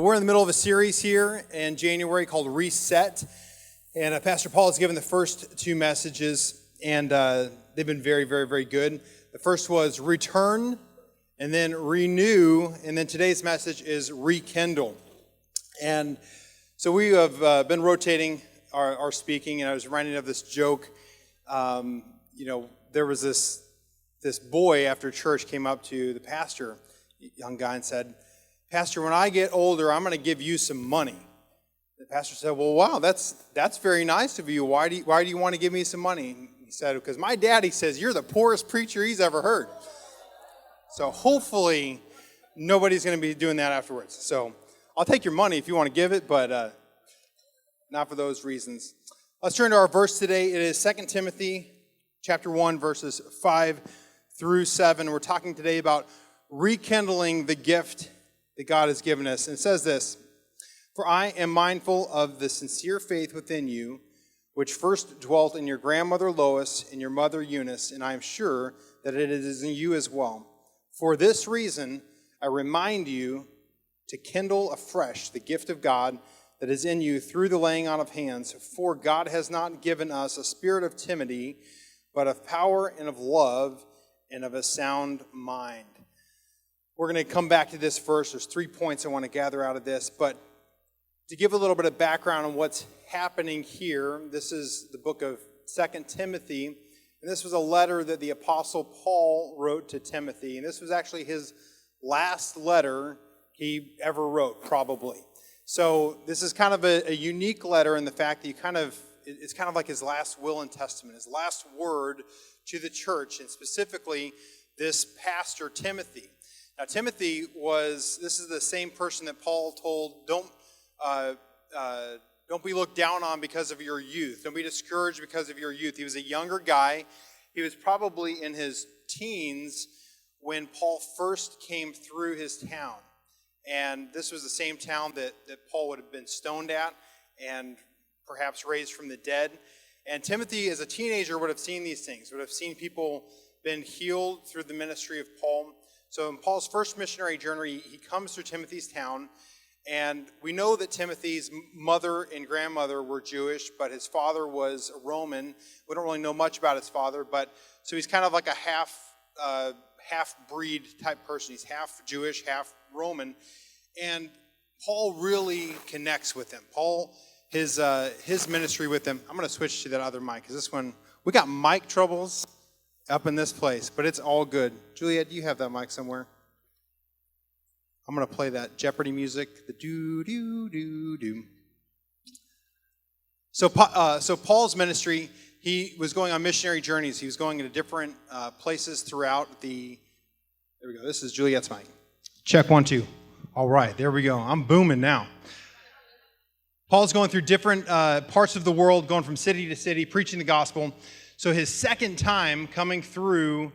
We're in the middle of a series here in January called Reset, and Pastor Paul has given the first two messages, and they've been very, very, very good. The first was Return, and then Renew, and then today's message is Rekindle. And so we have been rotating our speaking, and I was reminded of this joke. There was this boy after church came up to the pastor, young guy, and said, "Pastor, when I get older, I'm going to give you some money." The pastor said, "Well, wow, that's very nice of you. Why do you want to give me some money?" And he said, "Because my daddy says you're the poorest preacher he's ever heard." So hopefully nobody's going to be doing that afterwards. So I'll take your money if you want to give it, but not for those reasons. Let's turn to our verse today. It is 2 Timothy chapter 1, verses 5 through 7. We're talking today about rekindling the gift that God has given us. And it says this: "For I am mindful of the sincere faith within you, which first dwelt in your grandmother Lois and your mother Eunice, and I am sure that it is in you as well. For this reason, I remind you to kindle afresh the gift of God that is in you through the laying on of hands. For God has not given us a spirit of timidity, but of power and of love and of a sound mind." We're going to come back to this verse. There's 3 points I want to gather out of this. But to give a little bit of background on what's happening here, this is the book of 2 Timothy. And this was a letter that the Apostle Paul wrote to Timothy. And this was actually his last letter he ever wrote, probably. So this is kind of a unique letter in the fact that it's kind of like his last will and testament, his last word to the church, and specifically this pastor, Timothy. Now, Timothy this is the same person that Paul told, don't be looked down on because of your youth. Don't be discouraged because of your youth. He was a younger guy. He was probably in his teens when Paul first came through his town. And this was the same town that Paul would have been stoned at and perhaps raised from the dead. And Timothy, as a teenager, would have seen these things, would have seen people been healed through the ministry of Paul. So in Paul's first missionary journey, he comes through Timothy's town, and we know that Timothy's mother and grandmother were Jewish, but his father was a Roman. We don't really know much about his father, so he's kind of like a half-breed type person. He's half Jewish, half Roman, and Paul really connects with him. His ministry with him. I'm going to switch to that other mic, because this one, we got mic troubles up in this place, but it's all good. Juliet, do you have that mic somewhere? I'm going to play that Jeopardy music, the do-do-do-do. So Paul's ministry, he was going on missionary journeys. He was going into different places throughout there we go. This is Juliet's mic. Check 1, 2. All right, there we go. I'm booming now. Paul's going through different parts of the world, going from city to city, preaching the gospel. So his second time coming through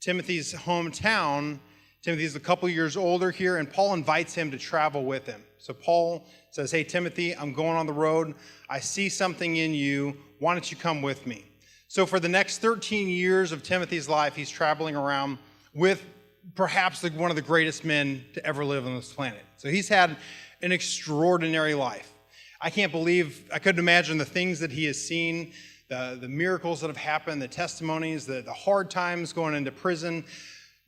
Timothy's hometown, Timothy's a couple years older here, and Paul invites him to travel with him. So Paul says, "Hey, Timothy, I'm going on the road. I see something in you. Why don't you come with me?" So for the next 13 years of Timothy's life, he's traveling around with perhaps one of the greatest men to ever live on this planet. So he's had an extraordinary life. I couldn't imagine the things that he has seen, the miracles that have happened, the testimonies, the hard times going into prison,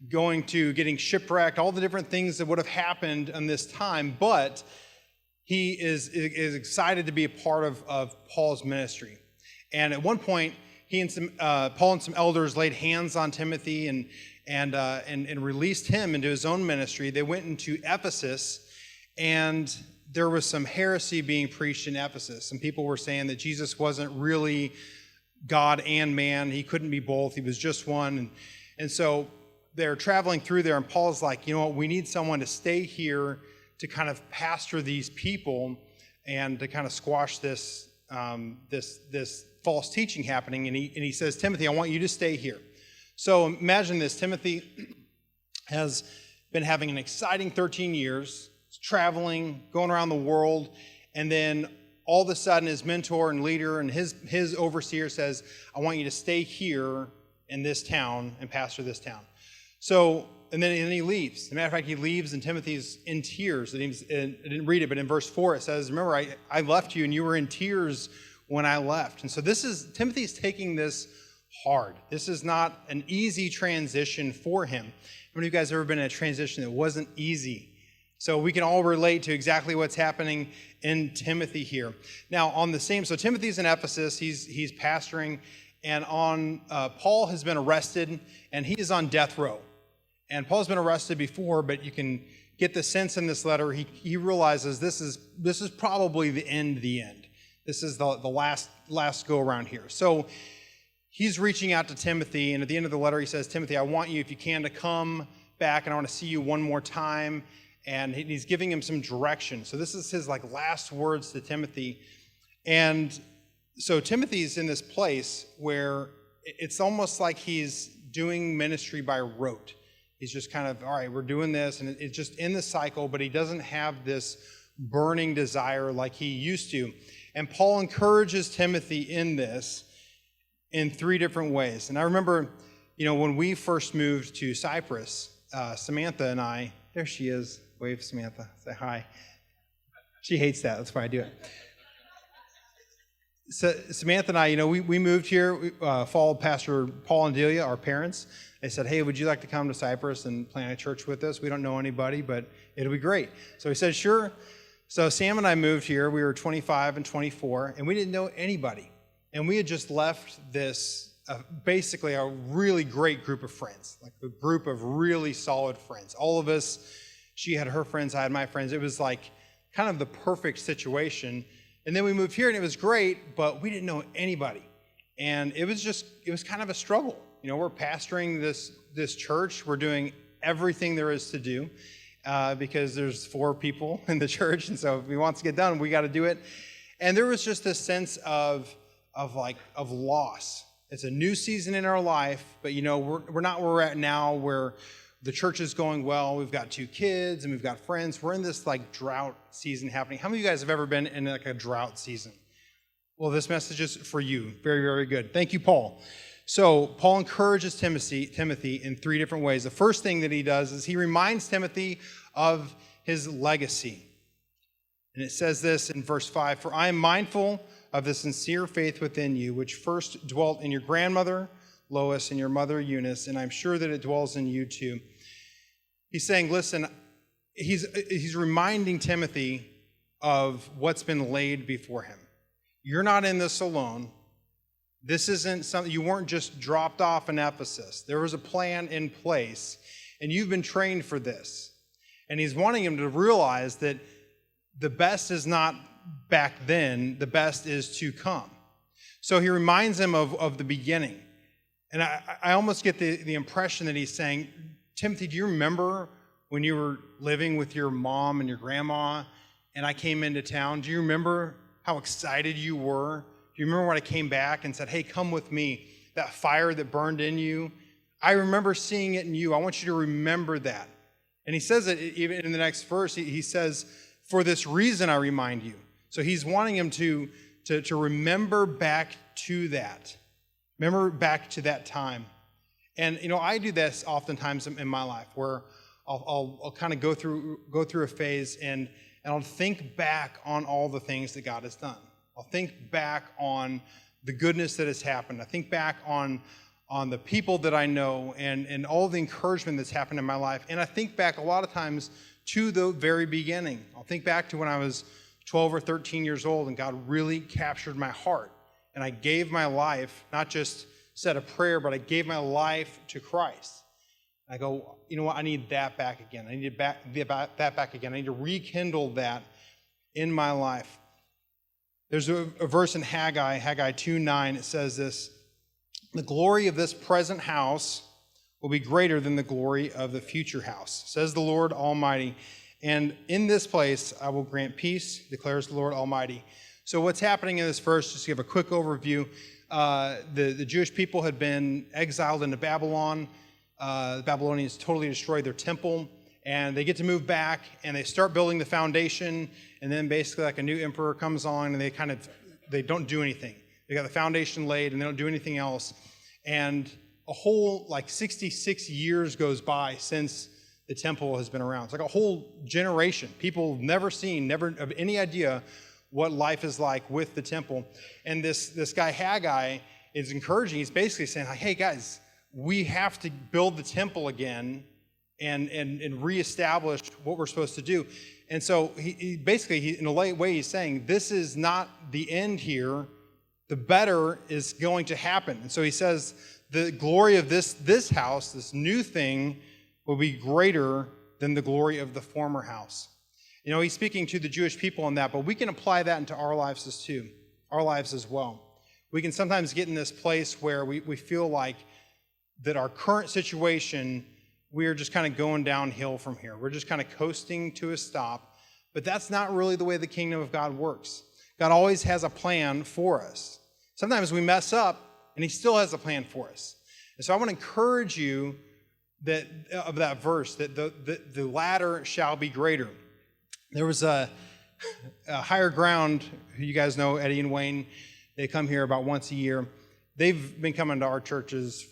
getting shipwrecked, all the different things that would have happened in this time. But he is excited to be a part of Paul's ministry. And at one point, Paul and some elders laid hands on Timothy and released him into his own ministry. They went into Ephesus, and there was some heresy being preached in Ephesus. Some people were saying that Jesus wasn't really God and man. He couldn't be both. He was just one. And so they're traveling through there, and Paul's like, you know what, we need someone to stay here to kind of pastor these people and to kind of squash this false teaching happening. And he says, "Timothy, I want you to stay here." So imagine this. Timothy has been having an exciting 13 years, traveling, going around the world, and then all of a sudden his mentor and leader and his overseer says, "I want you to stay here in this town and pastor this town." So and then he leaves. As a matter of fact, he leaves, and Timothy's in tears. I didn't read it, but in verse 4 it says, remember, I left you, and you were in tears when I left. And so Timothy's taking this hard. This is not an easy transition for him. How many of you guys have ever been in a transition that wasn't easy? So we can all relate to exactly what's happening in Timothy here. Now, so Timothy's in Ephesus. He's pastoring, and Paul has been arrested, and he is on death row. And Paul's been arrested before, but you can get the sense in this letter, he realizes this is probably the end. This is the last go around here. So he's reaching out to Timothy, and at the end of the letter he says, Timothy, I want you, if you can, to come back, and I want to see you one more time. And he's giving him some direction. So this is his last words to Timothy. And so Timothy's in this place where it's almost like he's doing ministry by rote. He's just kind of, all right, we're doing this, and it's just in the cycle, but he doesn't have this burning desire like he used to. And Paul encourages Timothy in this in 3 different ways. And I remember, when we first moved to Cyprus, Samantha and I, there she is, wave Samantha, say hi. She hates that, that's why I do it. So Samantha and I, we moved here, we followed Pastor Paul and Delia, our parents. They said, hey, would you like to come to Cyprus and plant a church with us? We don't know anybody, but it'll be great. So we said, sure. So Sam and I moved here. We were 25 and 24, and we didn't know anybody. And we had just left this, basically a really great group of friends, like a group of really solid friends. All of us, she had her friends, I had my friends. It was like kind of the perfect situation. And then we moved here, and it was great, but we didn't know anybody. And it was kind of a struggle. We're pastoring this church. We're doing everything there is to do because there's 4 people in the church. And so if we want to get done, we got to do it. And there was just this sense of loss. It's a new season in our life, but we're not where we're at now, where the church is going well. We've got 2 kids and we've got friends. We're in this drought season happening. How many of you guys have ever been in a drought season? Well, this message is for you. Very, very good. Thank you, Paul. So Paul encourages Timothy in 3 different ways. The first thing that he does is he reminds Timothy of his legacy. And it says this in verse 5, for I am mindful of the sincere faith within you, which first dwelt in your grandmother, Lois, and your mother, Eunice, and I'm sure that it dwells in you too. He's saying, listen, he's reminding Timothy of what's been laid before him. You're not in this alone. This isn't something, you weren't just dropped off in Ephesus. There was a plan in place, and you've been trained for this. And he's wanting him to realize that the best is not back then, the best is to come. So he reminds him of the beginning. And I almost get the impression that he's saying, Timothy, do you remember when you were living with your mom and your grandma and I came into town? Do you remember how excited you were? Do you remember when I came back and said, hey, come with me? That fire that burned in you, I remember seeing it in you. I want you to remember that. And he says it even in the next verse. He says, for this reason I remind you. So he's wanting him to remember back to that. Remember back to that time. And I do this oftentimes in my life where I'll kind of go through a phase and I'll think back on all the things that God has done. I'll think back on the goodness that has happened. I think back on the people that I know and all the encouragement that's happened in my life. And I think back a lot of times to the very beginning. I'll think back to when I was 12 or 13 years old and God really captured my heart. And I gave my life, not just said a prayer, but I gave my life to Christ. I go, you know what? I need that back again. I need that back again. I need to rekindle that in my life. There's a verse in Haggai 2:9. It says this, the glory of this present house will be greater than the glory of the future house, says the Lord Almighty. And in this place I will grant peace, declares the Lord Almighty. So what's happening in this verse, just to give a quick overview, the Jewish people had been exiled into Babylon. The Babylonians totally destroyed their temple, and they get to move back, and they start building the foundation, and then basically a new emperor comes on, and they don't do anything. They got the foundation laid, and they don't do anything else. And a whole 66 years goes by since the temple has been around. It's like a whole generation. People never have any idea what life is like with the temple. And this guy Haggai is encouraging. He's basically saying, hey guys, we have to build the temple again and reestablish what we're supposed to do. And so he basically, in a way, he's saying this is not the end here. The better is going to happen. And so he says the glory of this house, this new thing, will be greater than the glory of the former house. He's speaking to the Jewish people on that, but we can apply that into our lives as well. We can sometimes get in this place where we feel like that our current situation, we are just kind of going downhill from here. We're just kind of coasting to a stop, but that's not really the way the kingdom of God works. God always has a plan for us. Sometimes we mess up, and he still has a plan for us. And so I want to encourage you of that verse, that the latter shall be greater. There was a Higher Ground, who you guys know, Eddie and Wayne. They come here about once a year. They've been coming to our churches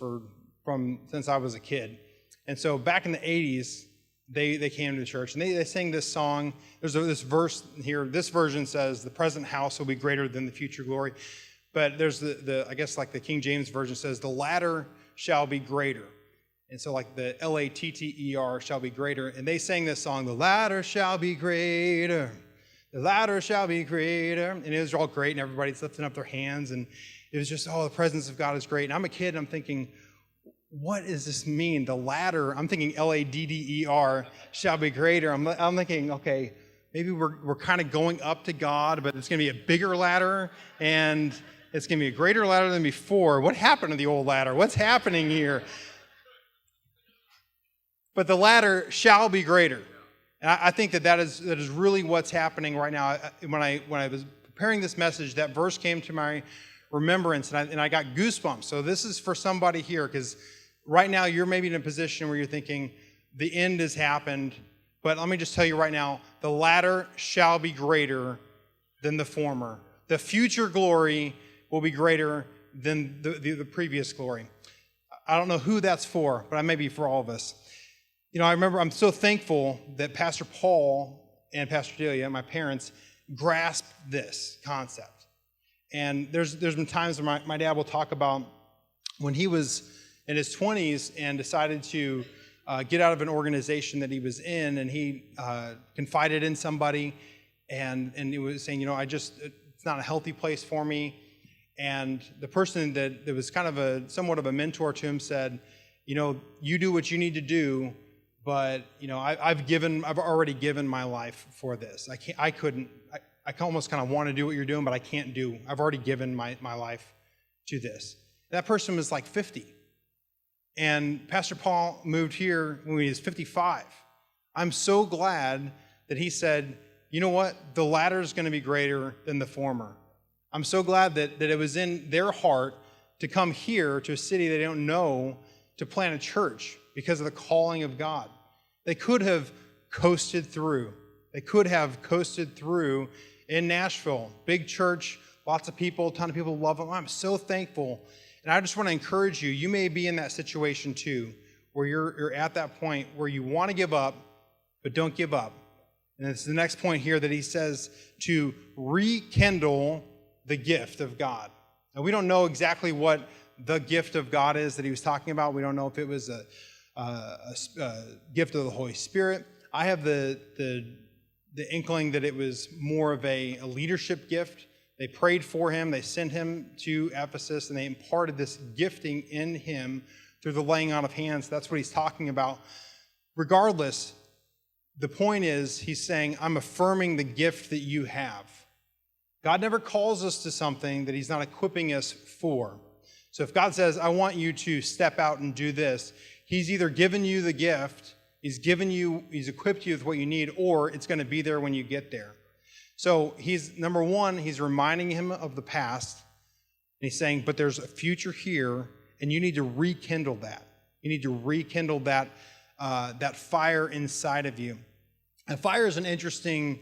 since I was a kid. And so back in the 80s, they came to the church, and they sang this song. There's this verse here. This version says, the present house will be greater than the future glory. But there's I guess the King James version says, the latter shall be greater. And so the latter shall be greater. And they sang this song, the latter shall be greater. The latter shall be greater. And it was all great, and everybody's lifting up their hands. And it was just, the presence of God is great. And I'm a kid, and I'm thinking, what does this mean? The latter, I'm thinking ladder shall be greater. I'm thinking, okay, maybe we're kind of going up to God, but it's going to be a bigger ladder, and it's going to be a greater ladder than before. What happened to the old ladder? What's happening here? But the latter shall be greater. And I think that is really what's happening right now. When I was preparing this message, that verse came to my remembrance, and I got goosebumps. So this is for somebody here, because right now you're maybe in a position where you're thinking the end has happened. But let me just tell you right now, the latter shall be greater than the former. The future glory will be greater than the previous glory. I don't know who that's for, but it may be for all of us. I remember I'm so thankful that Pastor Paul and Pastor Delia, my parents, grasped this concept. And there's been times where my dad will talk about when he was in his 20s and decided to get out of an organization that he was in, and he confided in somebody, and he was saying, it's not a healthy place for me. And the person that was kind of somewhat of a mentor to him said, you do what you need to do, but I've already given my life for this. I almost kind of want to do what you're doing, but I can't do. I've already given my life to this. That person was 50. And Pastor Paul moved here when he was 55. I'm so glad that he said, you know what? The latter is going to be greater than the former. I'm so glad that it was in their heart to come here to a city they don't know to plant a church because of the calling of God. They could have coasted through. They could have coasted through in Nashville. Big church, lots of people, a ton of people love them. I'm so thankful. And I just want to encourage you, you may be in that situation too, where you're at that point where you want to give up, but don't give up. And it's the next point here that he says to rekindle the gift of God. Now, we don't know exactly what the gift of God is that he was talking about. We don't know if it was a gift of the Holy Spirit. I have the inkling that it was more of a leadership gift. They prayed for him. They sent him to Ephesus, and they imparted this gifting in him through the laying on of hands. That's what he's talking about. Regardless, the point is, he's saying, I'm affirming the gift that you have. God never calls us to something that he's not equipping us for. So if God says, I want you to step out and do this, he's either given you the gift, he's equipped you with what you need, or it's going to be there when you get there. So number one, he's reminding him of the past. And he's saying, but there's a future here, and you need to rekindle that. You need to rekindle that fire inside of you. And fire is an interesting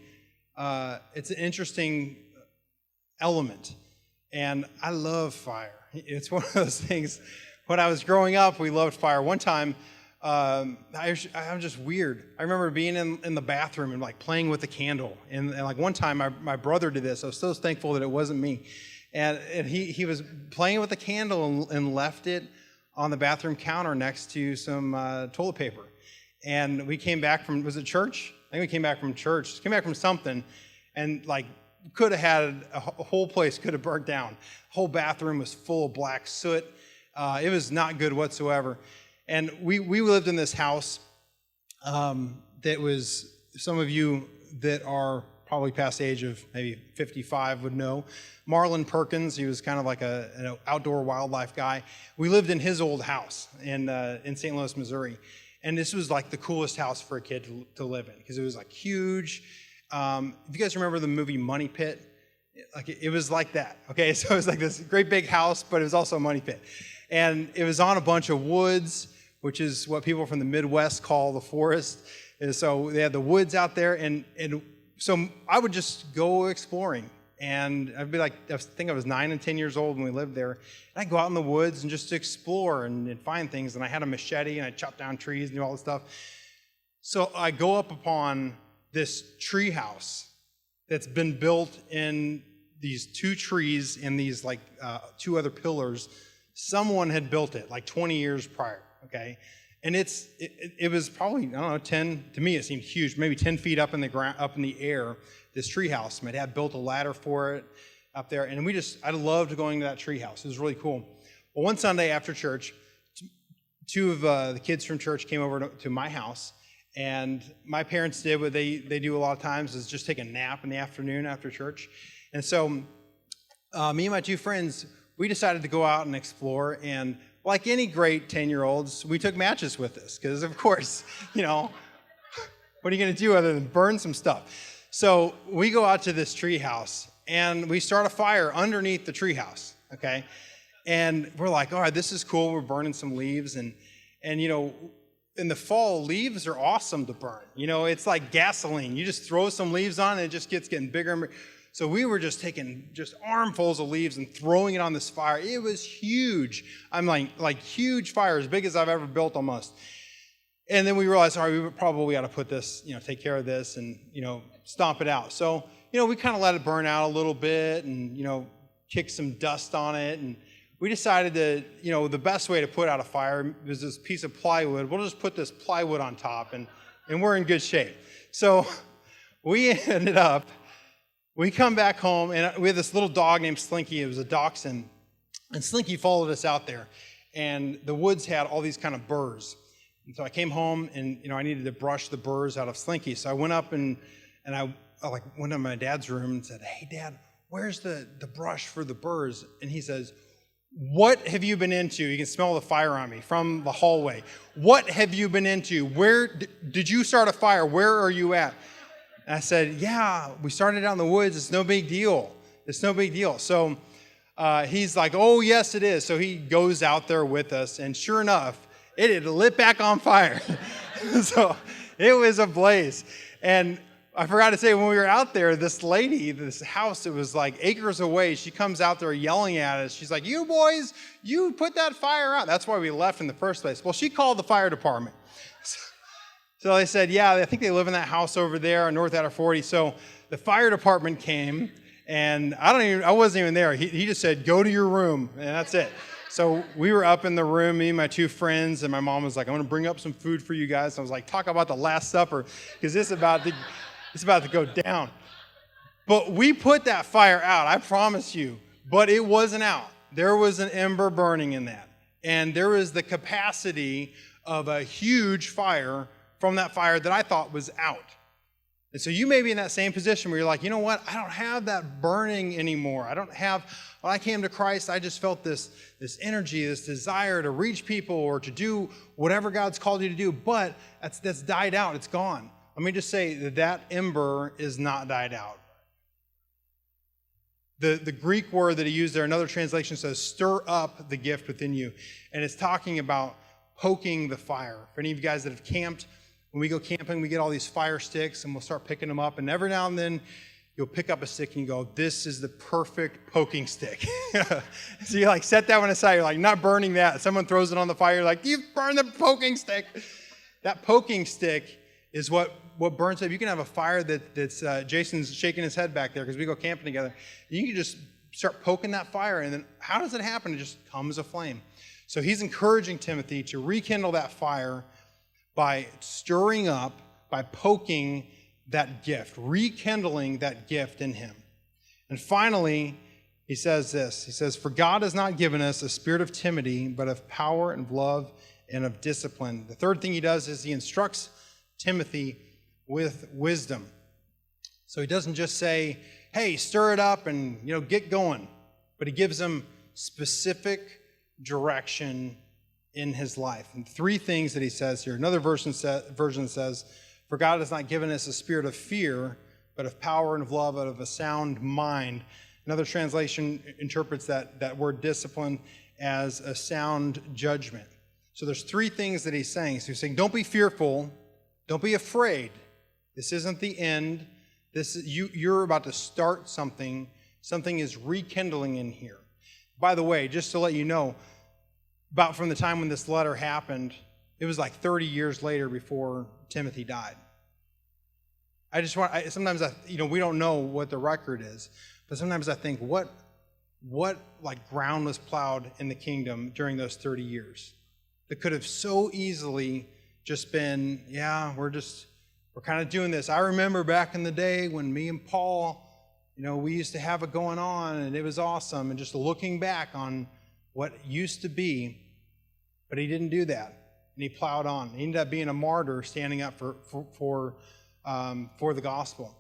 element. And I love fire. It's one of those things when I was growing up, we loved fire. One time, I'm just weird. I remember being in the bathroom and like playing with a candle. And like one time, my brother did this. I was so thankful that it wasn't me. And he was playing with the candle and left it on the bathroom counter next to some toilet paper. And we came back from, was it church? I think we came back from church. Came back from something, and like could have had a whole place could have burnt down. The whole bathroom was full of black soot. It was not good whatsoever. And we lived in this house that was, some of you that are probably past the age of maybe 55 would know. Marlon Perkins, he was kind of like an outdoor wildlife guy. We lived in his old house in St. Louis, Missouri. And this was like the coolest house for a kid to live in because it was like huge. If you guys remember the movie Money Pit, like it was like that. Okay, so it was like this great big house, but it was also a money pit. And it was on a bunch of woods, which is what people from the Midwest call the forest. And so they had the woods out there, and so I would just go exploring. And I'd be like, I think I was 9 and 10 years old when we lived there. And I'd go out in the woods and just explore and find things. And I had a machete, and I'd chop down trees and do all this stuff. So I go up upon this tree house that's been built in these 2 trees and these like 2 other pillars. Someone had built it like 20 years prior, okay? And it was probably, I don't know, 10, to me it seemed huge, maybe 10 feet up in the ground, up in the air, this tree house. My dad built a ladder for it up there, and I loved going to that tree house. It was really cool. Well, one Sunday after church, 2 of the kids from church came over to my house, and my parents did what they do a lot of times, is just take a nap in the afternoon after church. And so me and my 2 friends, we decided to go out and explore, and like any great 10-year-olds, we took matches with us, because of course, what are you going to do other than burn some stuff? So we go out to this tree house, and we start a fire underneath the tree house, okay? And we're like, all right, this is cool. We're burning some leaves, and in the fall, leaves are awesome to burn. It's like gasoline. You just throw some leaves on, and it just getting bigger and bigger. So we were just taking just armfuls of leaves and throwing it on this fire. It was huge. I'm like huge fire, as big as I've ever built almost. And then we realized, all right, we probably ought to put this, take care of this and, stomp it out. So, we kind of let it burn out a little bit and, kick some dust on it. And we decided that, the best way to put out a fire was this piece of plywood. We'll just put this plywood on top and we're in good shape. So we ended up, we come back home, and we had this little dog named Slinky. It was a dachshund, and Slinky followed us out there. And the woods had all these kind of burrs. And so I came home, and I needed to brush the burrs out of Slinky. So I went up and I went to my dad's room and said, "Hey, Dad, where's the brush for the burrs?" And he says, "What have you been into?" You can smell the fire on me from the hallway. "What have you been into? Where did you start a fire? Where are you at?" And I said, "Yeah, we started out in the woods. It's no big deal. It's no big deal." So he's like, "Oh, yes, it is." So he goes out there with us, and sure enough, it had lit back on fire. So it was a blaze. And I forgot to say, when we were out there, this lady, this house that was like acres away, she comes out there yelling at us. She's like, "You boys, you put that fire out." That's why we left in the first place. Well, she called the fire department. So they said, "Yeah, I think they live in that house over there on North Outer 40. So the fire department came, and I wasn't even there. He just said, "Go to your room," and that's it. So we were up in the room, me and my 2 friends, and my mom was like, "I'm going to bring up some food for you guys." And I was like, talk about the Last Supper, because it's about to go down. But we put that fire out, I promise you, but it wasn't out. There was an ember burning in that. And there was the capacity of a huge fire from that fire that I thought was out. And so you may be in that same position where you're like, "You know what? I don't have that burning anymore. When I came to Christ, I just felt this energy, this desire to reach people or to do whatever God's called you to do, but that's died out. It's gone." Let me just say that ember is not died out. The Greek word that he used there, another translation says, "stir up the gift within you." And it's talking about poking the fire. For any of you guys that have camped, when we go camping, we get all these fire sticks, and we'll start picking them up. And every now and then, you'll pick up a stick and you go, this is the perfect poking stick. So you like set that one aside. You're like, not burning that. Someone throws it on the fire. You're like, you burned the poking stick. That poking stick is what burns up. You can have a fire that's Jason's shaking his head back there because we go camping together. You can just start poking that fire, and then how does it happen? It just comes aflame. So he's encouraging Timothy to rekindle that fire by stirring up, by poking that gift, rekindling that gift in him. And finally, he says this. He says, for God has not given us a spirit of timidity, but of power and of love and of discipline. The third thing he does is he instructs Timothy with wisdom. So he doesn't just say, hey, stir it up and get going, but he gives him specific direction in his life. And three things that he says here. Another version says, for God has not given us a spirit of fear, but of power and of love and of a sound mind. Another translation interprets that word discipline as a sound judgment. So there's three things that he's saying. So he's saying, don't be fearful, don't be afraid. This isn't the end. You're about to start something. Something is rekindling in here. By the way, just to let you know, about from the time when this letter happened, it was like 30 years later before Timothy died. Sometimes we don't know what the record is, but sometimes I think, what like ground was plowed in the kingdom during those 30 years? That could have so easily just been, we're kind of doing this. I remember back in the day when me and Paul, we used to have it going on and it was awesome, and just looking back on what used to be, but he didn't do that. And he plowed on. He ended up being a martyr, standing up for the gospel.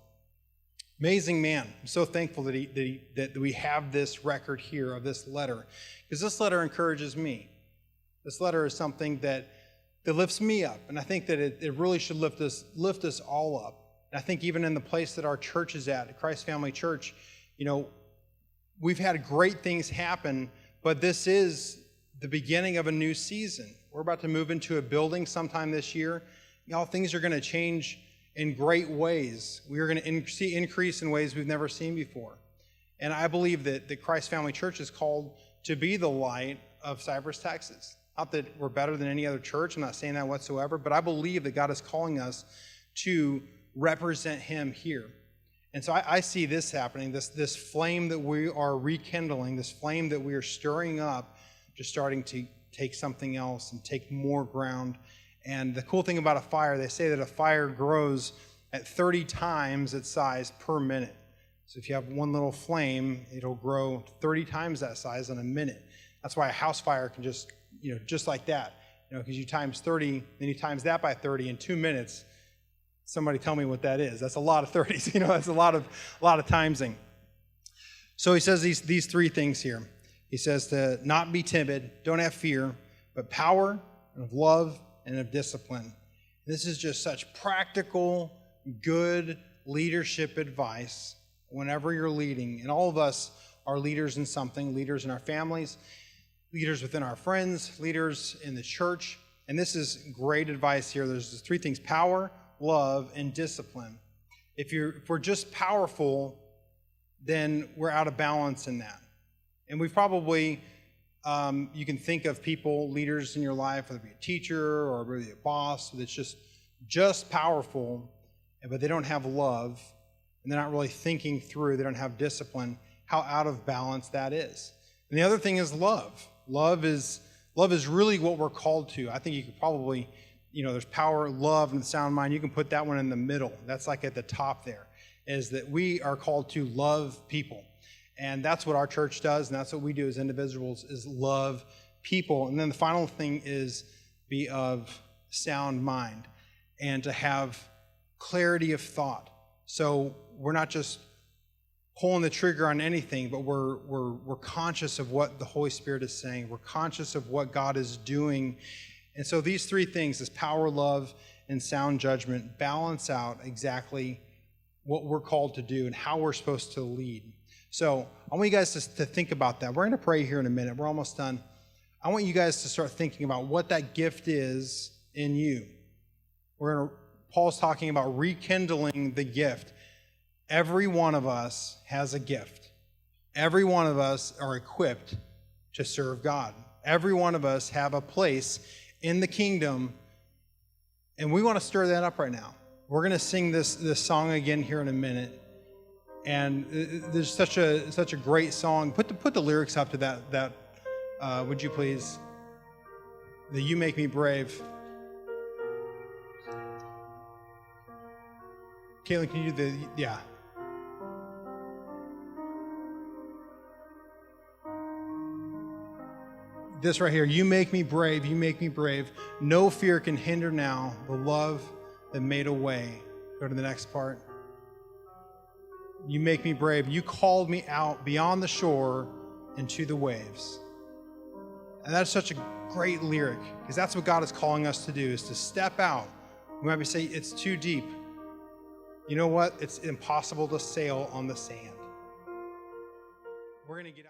Amazing man. I'm so thankful that we have this record here of this letter, because this letter encourages me. This letter is something that lifts me up, and I think that it really should lift us all up. And I think even in the place that our church is at Christ Family Church, we've had great things happen, but this is the beginning of a new season. We're about to move into a building sometime this year. Things are going to change in great ways. We are going to see increase in ways we've never seen before. And I believe that Christ Family Church is called to be the light of Cypress, Texas. Not that we're better than any other church. I'm not saying that whatsoever, but I believe that God is calling us to represent him here. And so I see this happening, this flame that we are rekindling, this flame that we are stirring up, just starting to take something else and take more ground. And the cool thing about a fire, they say that a fire grows at 30 times its size per minute. So if you have one little flame, it'll grow 30 times that size in a minute. That's why a house fire can just like that, because you times 30, then you times that by 30 in 2 minutes. Somebody tell me what that is. That's a lot of 30s. That's a lot of timesing. So he says these three things here. He says to not be timid, don't have fear, but power and of love and of discipline. This is just such practical, good leadership advice whenever you're leading. And all of us are leaders in something, leaders in our families, leaders within our friends, leaders in the church. And this is great advice here. There's three things: power, love, and discipline. If we're just powerful, then we're out of balance in that. And we probably, you can think of people, leaders in your life, whether it be a teacher or maybe a boss, that's just powerful, but they don't have love, and they're not really thinking through, they don't have discipline, how out of balance that is. And the other thing is love. Love is really what we're called to. I think you could probably, there's power, love, and sound mind. You can put that one in the middle. That's like at the top there, is that we are called to love people. And that's what our church does, and that's what we do as individuals, is love people. And then the final thing is be of sound mind and to have clarity of thought. So we're not just pulling the trigger on anything, but we're conscious of what the Holy Spirit is saying. We're conscious of what God is doing. And so these three things, this power, love, and sound judgment, balance out exactly what we're called to do and how we're supposed to lead. So I want you guys to think about that. We're going to pray here in a minute. We're almost done. I want you guys to start thinking about what that gift is in you. Paul's talking about rekindling the gift. Every one of us has a gift. Every one of us are equipped to serve God. Every one of us have a place in the kingdom, and we want to stir that up right now. We're going to sing this song again here in a minute, and there's such a great song. Put the lyrics up to that would you please? The "You Make Me Brave." Caitlin, can you do yeah. This right here, "You make me brave, you make me brave. No fear can hinder now the love that made a way." Go to the next part. "You make me brave. You called me out beyond the shore into the waves." And that's such a great lyric, because that's what God is calling us to do, is to step out. We might be saying it's too deep. You know what? It's impossible to sail on the sand. We're going to get out.